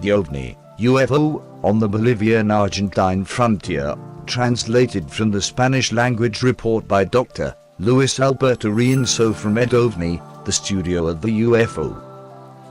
The OVNI, UFO, on the Bolivian-Argentine frontier, translated from the Spanish language report by Dr. Luis Alberto Rienzo from OVNI, the studio of the UFO.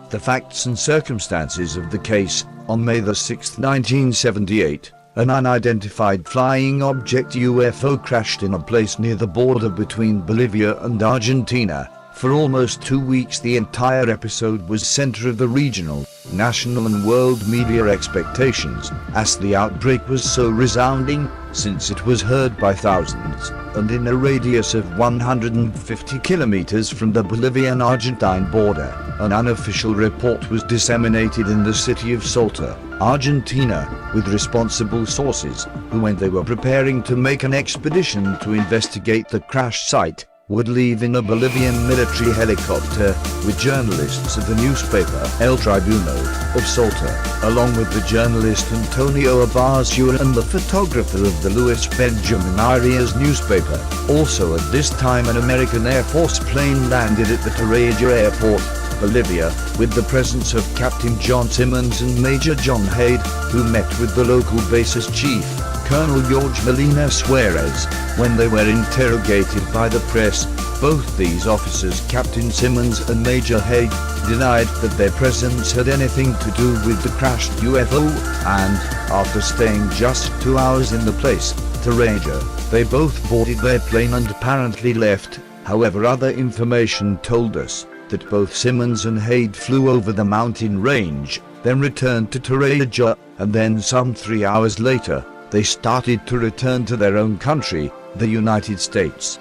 The facts and circumstances of the case: on May 6, 1978, an unidentified flying object UFO crashed in a place near the border between Bolivia and Argentina. For almost 2 weeks the entire episode was center of the regional, national and world media expectations, as the outbreak was so resounding, since it was heard by thousands, and in a radius of 150 kilometers from the Bolivian-Argentine border. An unofficial report was disseminated in the city of Salta, Argentina, with responsible sources, who, when they were preparing to make an expedition to investigate the crash site, would leave in a Bolivian military helicopter, with journalists of the newspaper El Tribuno of Salta, along with the journalist Antonio Abazua and the photographer of the Luis Benjamin Arias newspaper. Also at this time an American Air Force plane landed at the Tarija Airport, Bolivia, with the presence of Captain John Simmons and Major John Haid, who met with the local base's chief, Colonel Jorge Molina Suarez. When they were interrogated by the press, both these officers, Captain Simmons and Major Haig, denied that their presence had anything to do with the crashed UFO, and, after staying just 2 hours in the place, Tarija, they both boarded their plane and apparently left. However, other information told us that both Simmons and Haid flew over the mountain range, then returned to Tarija, and then some 3 hours later, they started to return to their own country, the United States.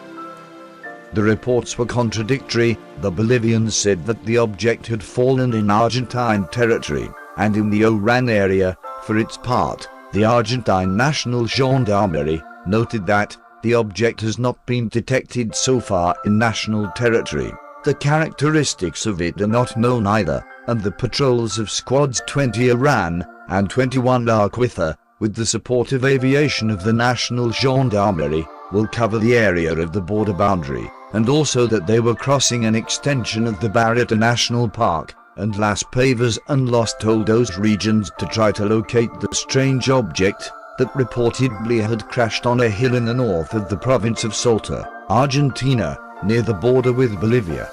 The reports were contradictory. The Bolivians said that the object had fallen in Argentine territory, and in the Oran area. For its part, the Argentine National Gendarmerie noted that the object has not been detected so far in national territory. The characteristics of it are not known either, and the patrols of Squads 20 Oran and 21 La Cuitha, with the support of aviation of the National Gendarmerie, will cover the area of the border boundary, and also that they were crossing an extension of the Barreta National Park and Las Pavas and Los Toldos regions to try to locate the strange object that reportedly had crashed on a hill in the north of the province of Salta, Argentina, near the border with Bolivia.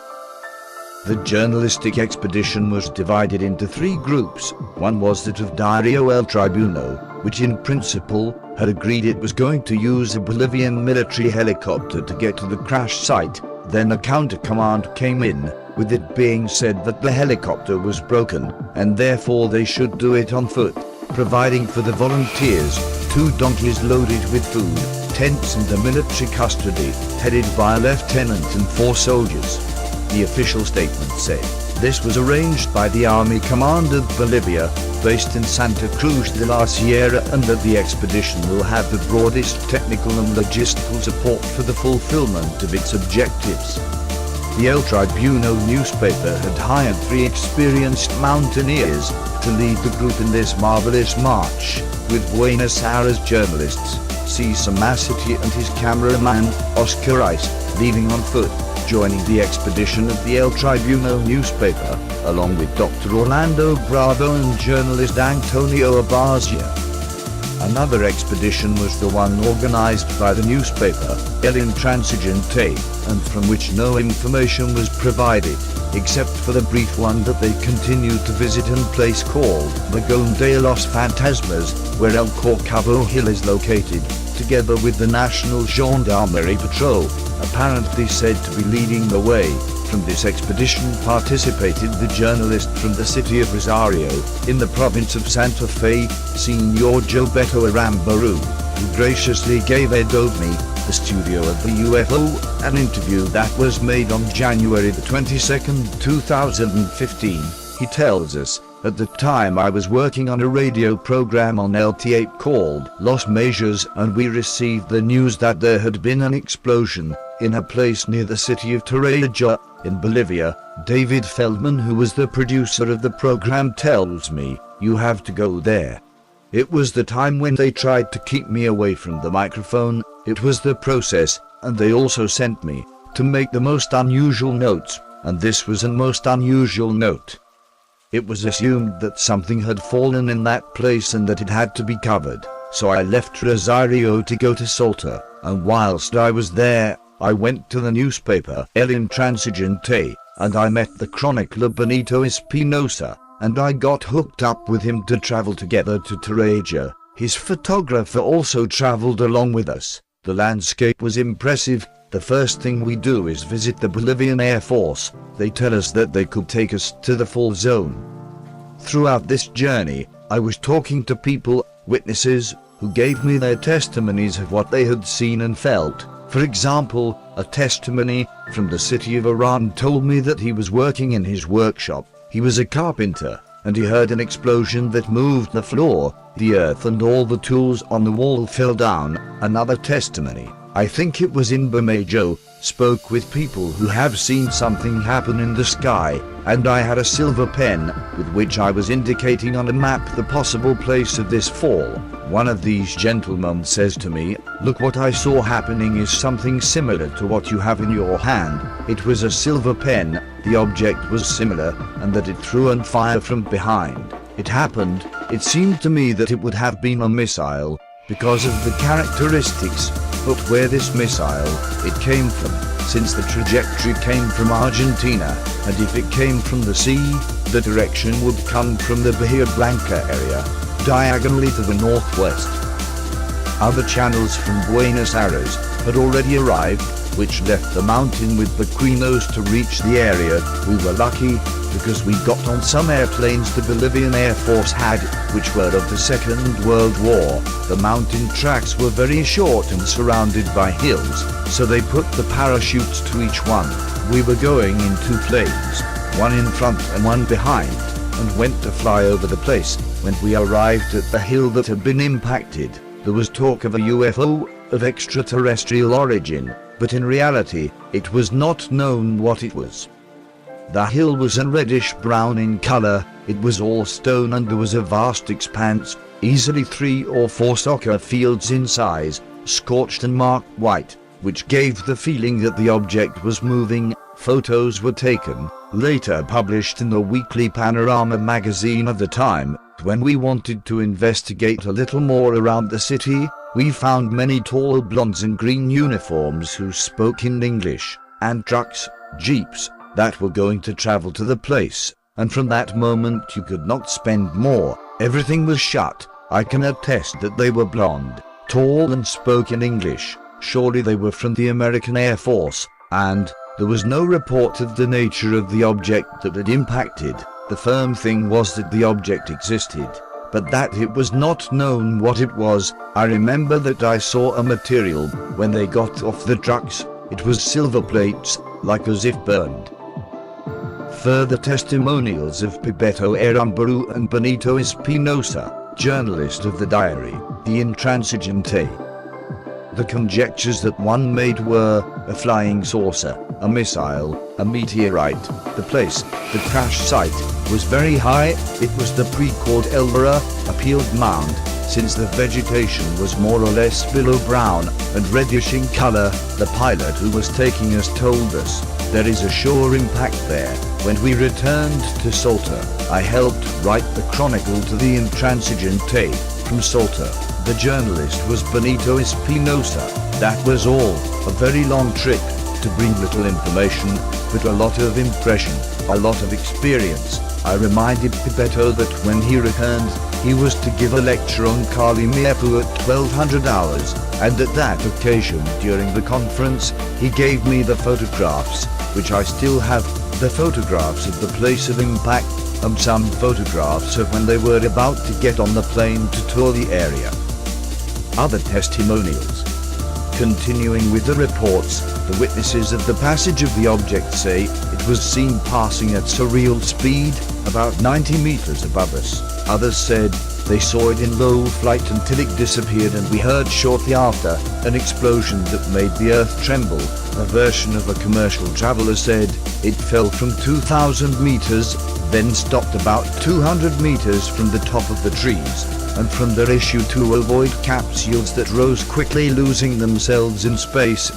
The journalistic expedition was divided into 3 groups. One was that of Diario El Tribuno, which in principle had agreed it was going to use a Bolivian military helicopter to get to the crash site. Then a counter-command came in, with it being said that the helicopter was broken, and therefore they should do it on foot, providing for the volunteers 2 donkeys loaded with food, tents and the military custody, headed by a lieutenant and 4 soldiers. The official statement said, this was arranged by the Army Command of Bolivia, based in Santa Cruz de la Sierra, and that the expedition will have the broadest technical and logistical support for the fulfillment of its objectives. The El Tribuno newspaper had hired 3 experienced mountaineers to lead the group in this marvelous march, with Buenos Aires journalists, Cesar Massity and his cameraman, Oscar Rice, leaving on foot, joining the expedition of the El Tribuno newspaper, along with Dr. Orlando Bravo and journalist Antonio Abazua. Another expedition was the one organized by the newspaper, El Intransigente, and from which no information was provided, except for the brief one that they continued to visit a place called Lagoon de los Fantasmas, where El Corcavo Hill is located, together with the National Gendarmerie Patrol, apparently said to be leading the way. From this expedition participated the journalist from the city of Rosario, in the province of Santa Fe, Senor Gilberto Arambaru, who graciously gave OVNI, the studio of the UFO, an interview that was made on January 22, 2015. He tells us, at the time I was working on a radio program on LT8 called Los Measures, and we received the news that there had been an explosion in a place near the city of Tarija, in Bolivia. David Feldman, who was the producer of the program, tells me, you have to go there. It was the time when they tried to keep me away from the microphone. It was the process, and they also sent me to make the most unusual notes, and this was a most unusual note. It was assumed that something had fallen in that place and that it had to be covered. So I left Rosario to go to Salta, and whilst I was there, I went to the newspaper El Intransigente, and I met the chronicler Benito Espinosa, and I got hooked up with him to travel together to Tarija. His photographer also traveled along with us. The landscape was impressive. The first thing we do is visit the Bolivian Air Force. They tell us that they could take us to the fall zone. Throughout this journey, I was talking to people, witnesses, who gave me their testimonies of what they had seen and felt. For example, a testimony from the city of Iran told me that he was working in his workshop. He was a carpenter, and he heard an explosion that moved the floor. The earth and all the tools on the wall fell down. Another testimony, I think it was in Bamajo, spoke with people who have seen something happen in the sky, and I had a silver pen with which I was indicating on a map the possible place of this fall. One of these gentlemen says to me, "Look, what I saw happening is something similar to what you have in your hand." It was a silver pen. The object was similar, and that it threw on fire from behind. It happened. It seemed to me that it would have been a missile because of the characteristics, but where this missile it came from, since the trajectory came from Argentina, and if it came from the sea, the direction would come from the Bahia Blanca area, diagonally to the northwest. Other channels from Buenos Aires had already arrived, which left the mountain with Bequinos to reach the area. We were lucky, because we got on some airplanes the Bolivian Air Force had, which were of the Second World War. The mountain tracks were very short and surrounded by hills, so they put the parachutes to each one. We were going in two planes, one in front and one behind, and went to fly over the place. When we arrived at the hill that had been impacted, there was talk of a UFO of extraterrestrial origin, but in reality, it was not known what it was. The hill was a reddish-brown in color. It was all stone and there was a vast expanse, easily 3 or 4 soccer fields in size, scorched and marked white, which gave the feeling that the object was moving. Photos were taken, later published in the weekly Panorama magazine of the time. When we wanted to investigate a little more around the city, we found many tall blondes in green uniforms who spoke in English, and trucks, jeeps, that were going to travel to the place, and from that moment you could not spend more. Everything was shut. I can attest that they were blonde, tall and spoke in English. Surely they were from the American Air Force, and there was no report of the nature of the object that had impacted. The firm thing was that the object existed, but that it was not known what it was. I remember that I saw a material when they got off the trucks. It was silver plates, like as if burned. Further testimonials of Bebeto Aramburu and Benito Espinosa, journalist of the diary, The Intransigente. The conjectures that one made were a flying saucer, a missile, a meteorite. The place, the crash site, was very high. It was the pre-called Elvira, a peeled mound, since the vegetation was more or less below brown and reddish in color. The pilot who was taking us told us, "There is a sure impact there." When we returned to Salta, I helped write the chronicle to the Intransigente from Salta. The journalist was Benito Espinosa. That was all. A very long trip to bring little information, but a lot of impression, a lot of experience. I reminded Bebeto that when he returned, he was to give a lecture on Kali Miapu at 1200 hours, and at that occasion during the conference, he gave me the photographs, which I still have, the photographs of the place of impact, and some photographs of when they were about to get on the plane to tour the area. Other testimonials. Continuing with the reports, the witnesses of the passage of the object say it was seen passing at surreal speed, about 90 meters above us. Others said they saw it in low flight until it disappeared, and we heard shortly after an explosion that made the earth tremble. A version of a commercial traveler said it fell from 2,000 meters, then stopped about 200 meters from the top of the trees, and from their issue to avoid capsules that rose quickly, losing themselves in space.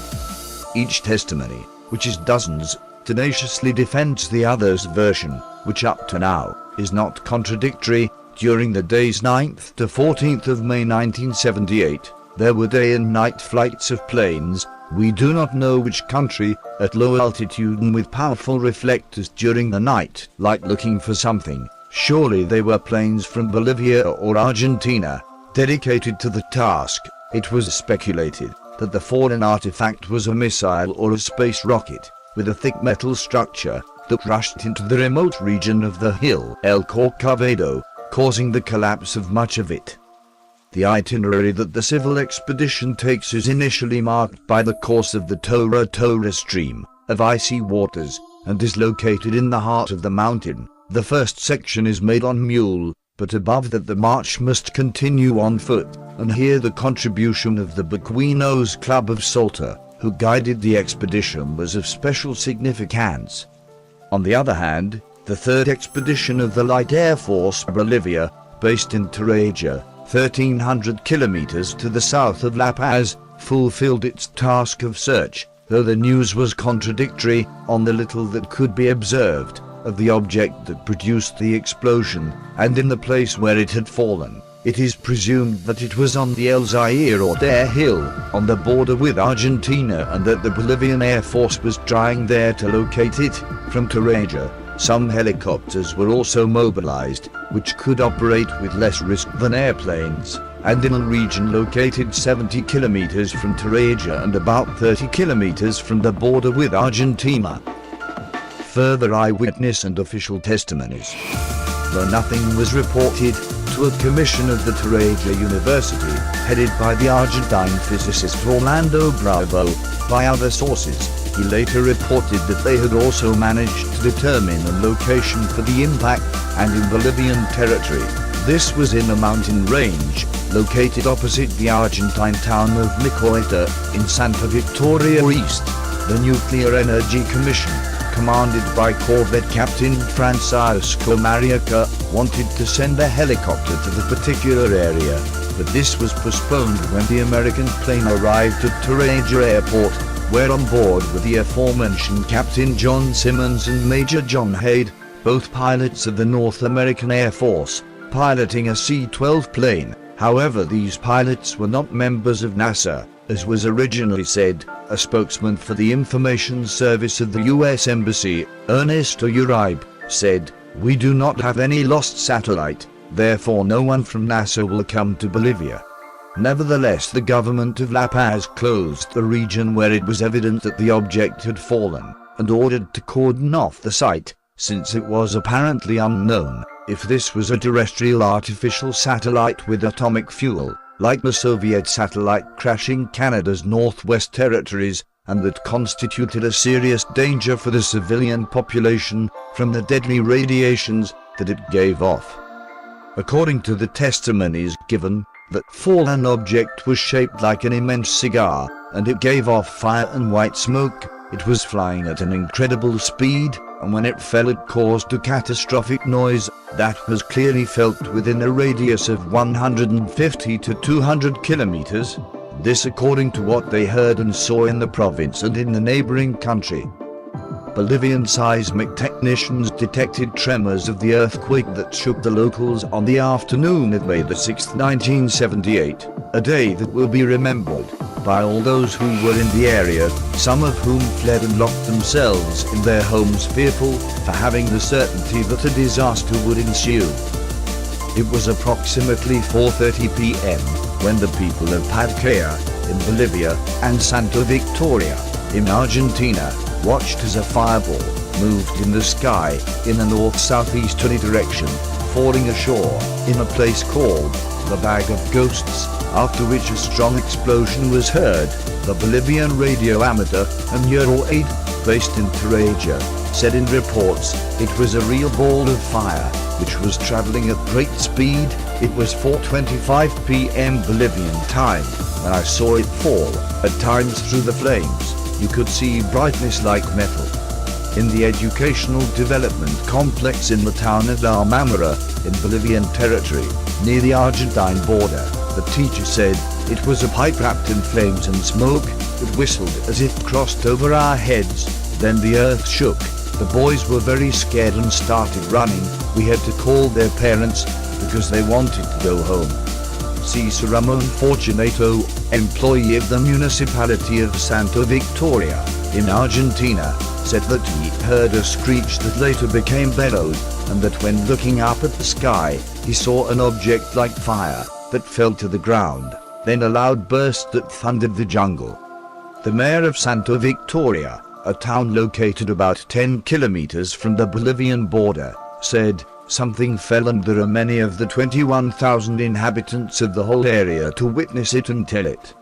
Each testimony, which is dozens, tenaciously defends the other's version, which up to now is not contradictory. During the days 9th to 14th of May 1978, there were day and night flights of planes, we do not know which country, at low altitude and with powerful reflectors during the night, like looking for something. Surely they were planes from Bolivia or Argentina, dedicated to the task. It was speculated that the fallen artifact was a missile or a space rocket, with a thick metal structure, that rushed into the remote region of the hill El Corcovado, causing the collapse of much of it. The itinerary that the civil expedition takes is initially marked by the course of the Tora stream, of icy waters, and is located in the heart of the mountain. The first section is made on mule, but above that the march must continue on foot, and here the contribution of the Beguinos Club of Salta, who guided the expedition, was of special significance. On the other hand, the third expedition of the Light Air Force Bolivia, based in Tarija, 1,300 kilometers to the south of La Paz, fulfilled its task of search, though the news was contradictory on the little that could be observed of the object that produced the explosion, and in the place where it had fallen. It is presumed that it was on the El Zaire or Dare Hill, on the border with Argentina, and that the Bolivian Air Force was trying there to locate it. From Tarija, some helicopters were also mobilized, which could operate with less risk than airplanes, and in a region located 70 kilometers from Tarija and about 30 kilometers from the border with Argentina. Further eyewitness and official testimonies. Though nothing was reported to a commission of the Tarija University, headed by the Argentine physicist Orlando Bravo, by other sources, he later reported that they had also managed to determine a location for the impact, and in Bolivian territory. This was in a mountain range, located opposite the Argentine town of Micoeta, in Santa Victoria East. The Nuclear Energy Commission, commanded by Corvette Captain Francisco Mariaca, wanted to send a helicopter to the particular area, but this was postponed when the American plane arrived at Tarija Airport, where on board were the aforementioned Captain John Simmons and Major John Hayde, both pilots of the North American Air Force, piloting a C-12 plane. However, these pilots were not members of NASA, as was originally said. A spokesman for the Information Service of the U.S. Embassy, Ernesto Uribe, said, "We do not have any lost satellite, therefore no one from NASA will come to Bolivia." Nevertheless, the government of La Paz closed the region where it was evident that the object had fallen, and ordered to cordon off the site, since it was apparently unknown if this was a terrestrial artificial satellite with atomic fuel, like the Soviet satellite crashing Canada's Northwest Territories, and that constituted a serious danger for the civilian population from the deadly radiations that it gave off. According to the testimonies given, that fallen object was shaped like an immense cigar, and it gave off fire and white smoke. It was flying at an incredible speed, and when it fell it caused a catastrophic noise that was clearly felt within a radius of 150 to 200 kilometers. This according to what they heard and saw in the province and in the neighboring country. Bolivian seismic technicians detected tremors of the earthquake that shook the locals on the afternoon of May 6, 1978, a day that will be remembered by all those who were in the area, some of whom fled and locked themselves in their homes, fearful for having the certainty that a disaster would ensue. It was approximately 4:30 p.m. when the people of Padcaya in Bolivia and Santa Victoria in Argentina watched as a fireball moved in the sky in a north-southeasterly direction, falling ashore in a place called the Bag of Ghosts, after which a strong explosion was heard. The Bolivian radio amateur and Euro 8, based in Tarija, said in reports it was a real ball of fire, which was traveling at great speed. It was 4:25 p.m. Bolivian time when I saw it fall, at times through the flames. You could see brightness like metal. In the educational development complex in the town of La Mamara, in Bolivian territory, near the Argentine border, the teacher said, it was a pipe wrapped in flames and smoke. It whistled as if crossed over our heads. Then the earth shook, The boys were very scared and started running. We had to call their parents because they wanted to go home. C. Ramon Fortunato, employee of the municipality of Santa Victoria in Argentina, said that he heard a screech that later became bellowed, and that when looking up at the sky, he saw an object like fire that fell to the ground, then a loud burst that thundered the jungle. The mayor of Santa Victoria, a town located about 10 kilometers from the Bolivian border, said, "Something fell and there are many of the 21,000 inhabitants of the whole area to witness it and tell it."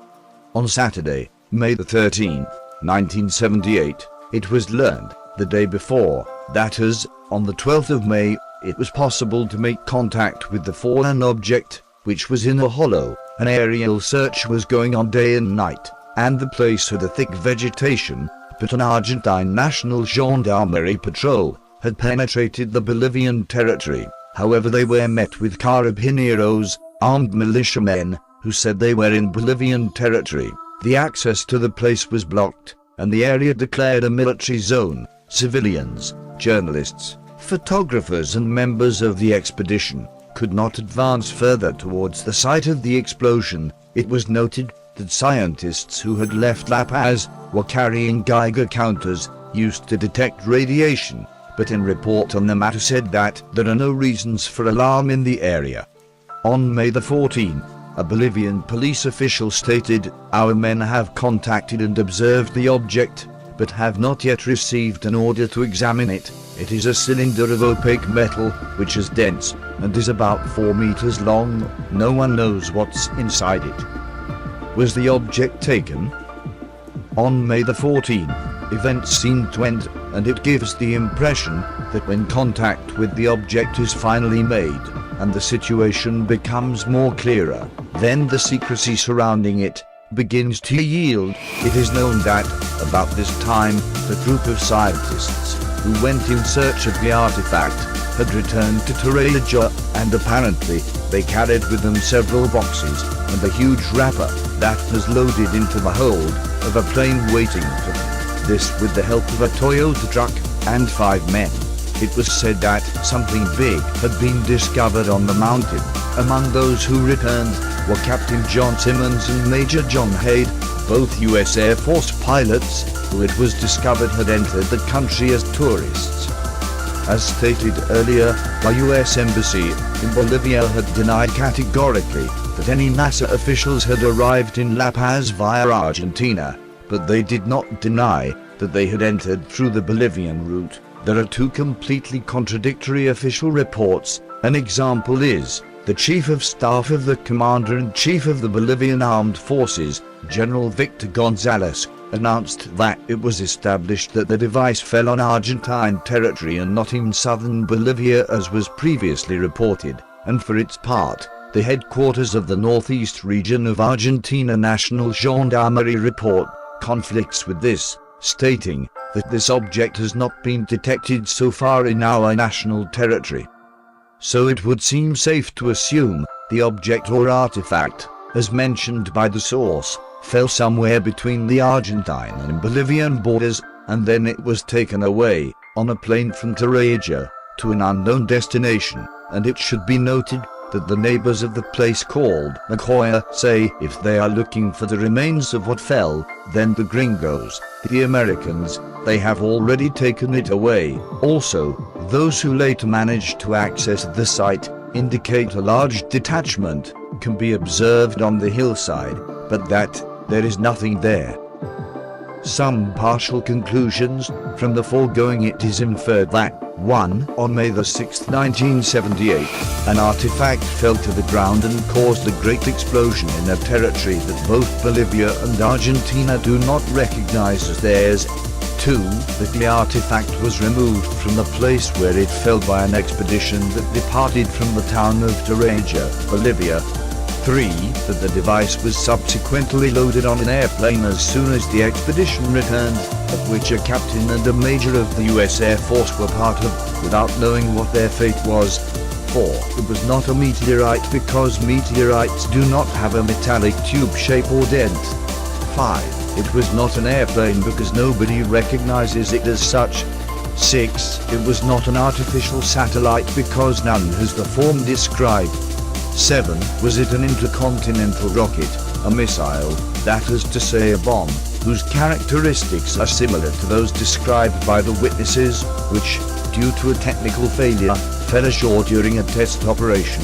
On Saturday, May 13, 1978, it was learned, the day before, that as, on the 12th of May, it was possible to make contact with the fallen object, which was in a hollow. An aerial search was going on day and night, and the place had a thick vegetation, but an Argentine National Gendarmerie patrol had penetrated the Bolivian territory. However, they were met with carabineros, armed militiamen, who said they were in Bolivian territory. The access to the place was blocked, and the area declared a military zone. Civilians, journalists, photographers and members of the expedition could not advance further towards the site of the explosion. It was noted that scientists who had left La Paz were carrying Geiger counters used to detect radiation, but in report on the matter said that there are no reasons for alarm in the area. On May 14, a Bolivian police official stated, "Our men have contacted and observed the object, but have not yet received an order to examine it. It is a cylinder of opaque metal, which is dense, and is about 4 meters long. No one knows what's inside it." Was the object taken? On May 14, events seemed to end, and it gives the impression that when contact with the object is finally made, and the situation becomes more clearer, then the secrecy surrounding it begins to yield. It is known that, about this time, the group of scientists who went in search of the artifact had returned to Tarija, and apparently they carried with them several boxes and a huge wrapper that was loaded into the hold of a plane waiting for them. This with the help of a Toyota truck and 5 men. It was said that something big had been discovered on the mountain. Among those who returned were Captain John Simmons and Major John Hayde, both U.S. Air Force pilots, who it was discovered had entered the country as tourists. As stated earlier, the U.S. Embassy in Bolivia had denied categorically that any NASA officials had arrived in La Paz via Argentina, but they did not deny that they had entered through the Bolivian route. There are 2 completely contradictory official reports. An example is, the Chief of Staff of the Commander-in-Chief of the Bolivian Armed Forces, General Victor Gonzalez, announced that it was established that the device fell on Argentine territory and not in southern Bolivia as was previously reported, and for its part, the headquarters of the Northeast region of Argentina National Gendarmerie report conflicts with this, stating that this object has not been detected so far in our national territory. So it would seem safe to assume the object or artifact, as mentioned by the source, fell somewhere between the Argentine and Bolivian borders, and then it was taken away on a plane from Tarija to an unknown destination. And it should be noted that the neighbors of the place called La Jolla say if they are looking for the remains of what fell, then the gringos, the Americans, they have already taken it away. Also, those who later managed to access the site indicate a large detachment can be observed on the hillside, but that there is nothing there. Some partial conclusions from the foregoing: it is inferred that 1. On May 6, 1978, an artifact fell to the ground and caused a great explosion in a territory that both Bolivia and Argentina do not recognize as theirs. 2. That the artifact was removed from the place where it fell by an expedition that departed from the town of Tarija, Bolivia. 3. That the device was subsequently loaded on an airplane as soon as the expedition returned, of which a captain and a major of the U.S. Air Force were part of, without knowing what their fate was. 4. It was not a meteorite because meteorites do not have a metallic tube shape or dent. 5. It was not an airplane because nobody recognizes it as such. 6. It was not an artificial satellite because none has the form described. 7. Was it an intercontinental rocket, a missile, that is to say a bomb, whose characteristics are similar to those described by the witnesses, which, due to a technical failure, fell ashore during a test operation?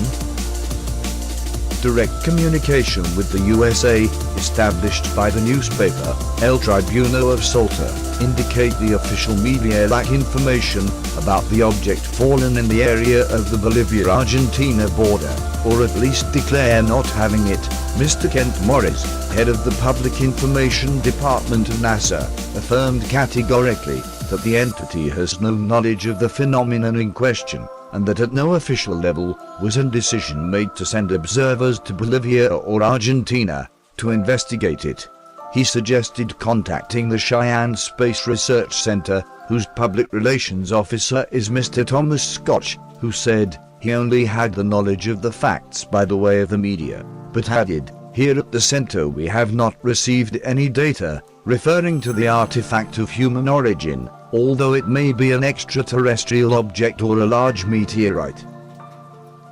Direct communication with the USA, established by the newspaper El Tribuno of Salta, indicate the official media lack information about the object fallen in the area of the Bolivia-Argentina border, or at least declare not having it. Mr. Kent Morris, head of the Public Information Department of NASA, affirmed categorically that the entity has no knowledge of the phenomenon in question, and that at no official level was a decision made to send observers to Bolivia or Argentina to investigate it. He suggested contacting the Cheyenne Space Research Center, whose public relations officer is Mr. Thomas Scotch, who said he only had the knowledge of the facts by the way of the media, but added, "Here at the center we have not received any data referring to the artifact of human origin, although it may be an extraterrestrial object or a large meteorite."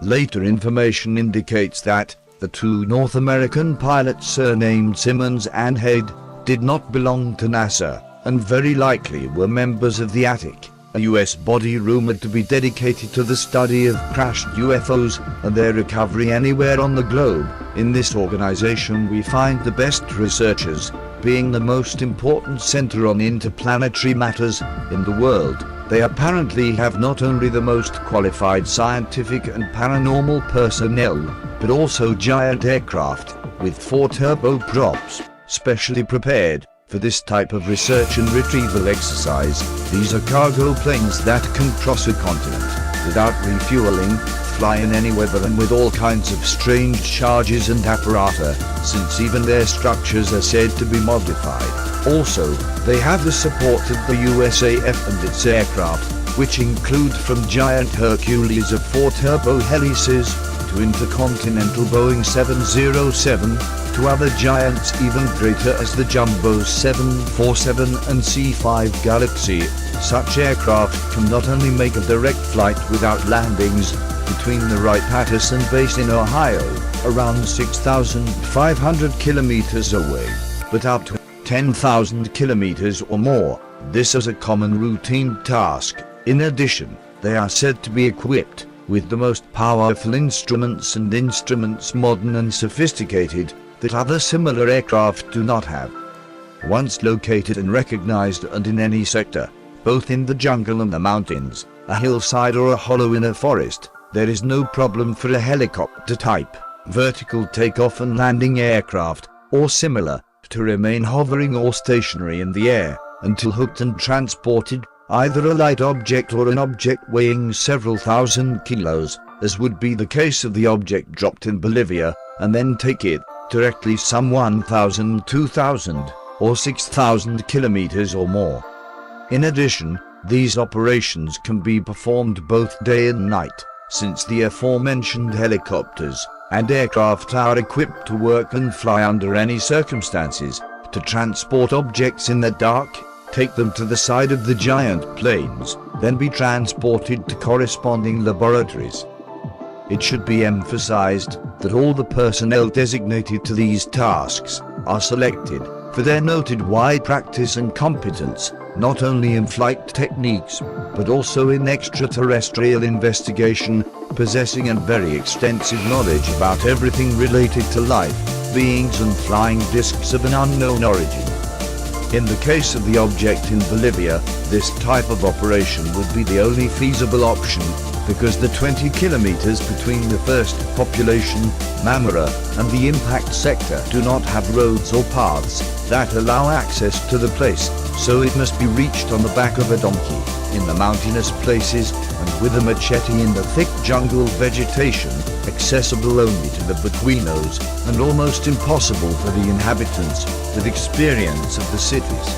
Later information indicates that the two North American pilots surnamed Simmons and Haid did not belong to NASA, and very likely were members of the Attic, a U.S. body rumored to be dedicated to the study of crashed UFOs and their recovery anywhere on the globe. In this organization we find the best researchers, being the most important center on interplanetary matters in the world. They apparently have not only the most qualified scientific and paranormal personnel, but also giant aircraft, with 4 turboprops, specially prepared for this type of research and retrieval exercise. These are cargo planes that can cross a continent without refueling, fly in any weather and with all kinds of strange charges and apparatus, since even their structures are said to be modified. Also, they have the support of the USAF and its aircraft, which include from giant Hercules of 4 turbo helices to intercontinental Boeing 707, to other giants even greater as the Jumbo 747 and C-5 Galaxy. Such aircraft can not only make a direct flight without landings between the Wright-Patterson base in Ohio, around 6,500 kilometers away, but up to 10,000 kilometers or more. This is a common routine task. In addition, they are said to be equipped with the most powerful instruments and instruments modern and sophisticated that other similar aircraft do not have. Once located and recognized and in any sector, both in the jungle and the mountains, a hillside or a hollow in a forest, there is no problem for a helicopter-type, vertical takeoff and landing aircraft, or similar, to remain hovering or stationary in the air, until hooked and transported, either a light object or an object weighing several thousand kilos, as would be the case of the object dropped in Bolivia, and then take it directly some 1,000, 2,000, or 6,000 kilometers or more. In addition, these operations can be performed both day and night, since the aforementioned helicopters and aircraft are equipped to work and fly under any circumstances, to transport objects in the dark, take them to the side of the giant planes, then be transported to corresponding laboratories. It should be emphasized that all the personnel designated to these tasks are selected for their noted wide practice and competence, not only in flight techniques, but also in extraterrestrial investigation, possessing a very extensive knowledge about everything related to life, beings and flying discs of an unknown origin. In the case of the object in Bolivia, this type of operation would be the only feasible option, because the 20 kilometers between the first population, Mamara, and the impact sector do not have roads or paths that allow access to the place, so it must be reached on the back of a donkey, in the mountainous places, and with a machete in the thick jungle vegetation, accessible only to the beduinos, and almost impossible for the inhabitants with experience of the cities.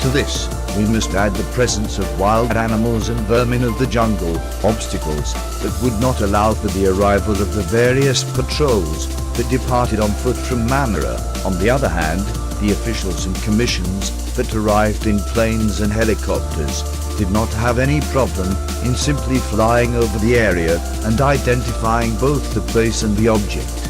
To this, we must add the presence of wild animals and vermin of the jungle, obstacles that would not allow for the arrival of the various patrols that departed on foot from Mamara. On the other hand, the officials and commissions that arrived in planes and helicopters did not have any problem in simply flying over the area and identifying both the place and the object.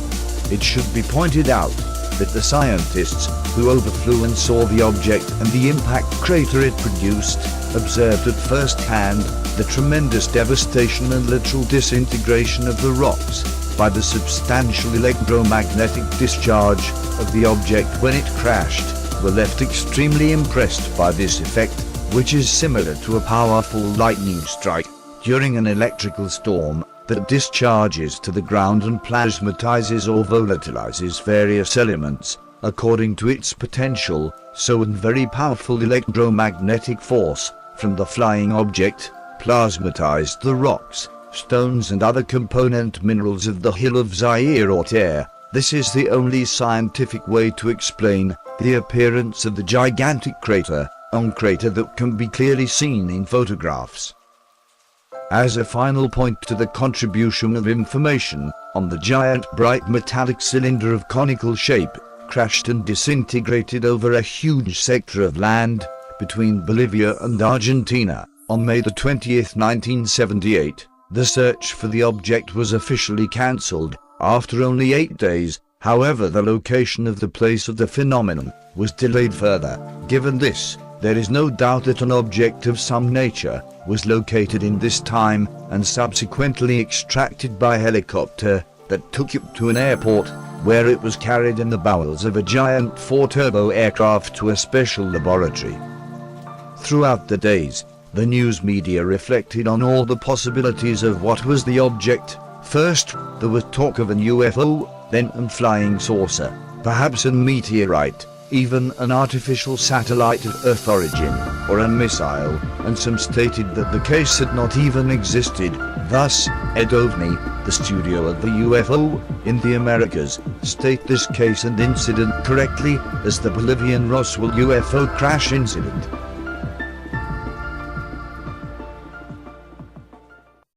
It should be pointed out that the scientists who overflew and saw the object and the impact crater it produced observed at first hand the tremendous devastation and literal disintegration of the rocks by the substantial electromagnetic discharge of the object when it crashed, were left extremely impressed by this effect, which is similar to a powerful lightning strike during an electrical storm that discharges to the ground and plasmatizes or volatilizes various elements according to its potential, so and very powerful electromagnetic force from the flying object plasmatized the rocks, stones and other component minerals of the hill of Zaire or Terre. This is the only scientific way to explain the appearance of the gigantic crater on crater that can be clearly seen in photographs. As a final point to the contribution of information on the giant bright metallic cylinder of conical shape, crashed and disintegrated over a huge sector of land between Bolivia and Argentina on May 20, 1978, the search for the object was officially cancelled after only 8 days. However, the location of the place of the phenomenon was delayed further. Given this, there is no doubt that an object of some nature was located in this time and subsequently extracted by helicopter that took it to an airport, where it was carried in the bowels of a giant 4-turbo aircraft to a special laboratory. Throughout the days, the news media reflected on all the possibilities of what was the object. First, there was talk of an UFO, then a flying saucer, perhaps a meteorite, even an artificial satellite of Earth origin, or a missile, and some stated that the case had not even existed. Thus, Ed Ovni, the studio of the UFO in the Americas, state this case and incident correctly as the Bolivian Roswell UFO crash incident.